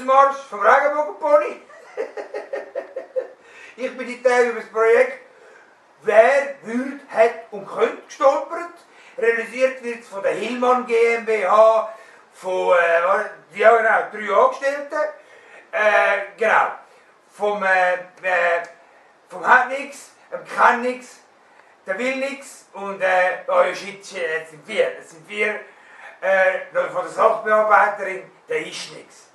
Ausmarsch vom Regenbogenpony. Ich bin die Teil über das Projekt Wer, Würde, Hat und Könnte gestolpert. Realisiert wird von der Hillmann GmbH von ja, genau, 3 Angestellten. Genau. Vom hat nix, kann nix, der will nix und shit, es sind 4. Es sind 4 von der Sachbearbeiterin, der ist nix.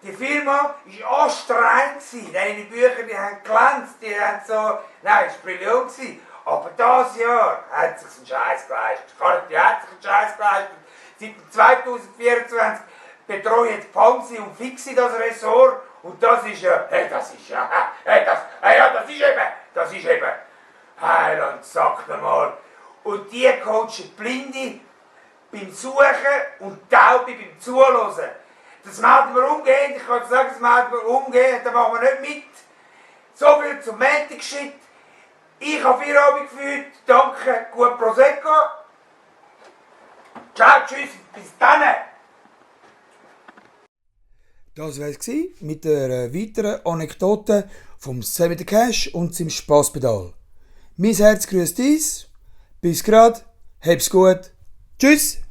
Die Firma war anstrengend, deine Bücher die haben glänzt, die haben so, nein, es war brillant. Aber dieses Jahr hat sich einen Scheiß geleistet. Die hat sich einen Scheiß geleistet. Seit 2024 betreue jetzt Pamsi und Fixi das Ressort. Und das ist ja, das ist eben, Heiland, sagt mal. Und die coachen Blinde beim Suchen und Taube beim Zuhören. Das melden wir umgehend, ich kann sagen, das melden wir umgehend, da machen wir nicht mit. So viel zum Montag-Shit. Ich habe Feierabend geführt, danke, gut Prosecco. Ciao, tschüss, bis dann. Das war es mit der weiteren Anekdote vom Sammy the Cash und seinem Spaßpedal. Mein Herz grüßt dies. Bis grad, hab's gut. Tschüss.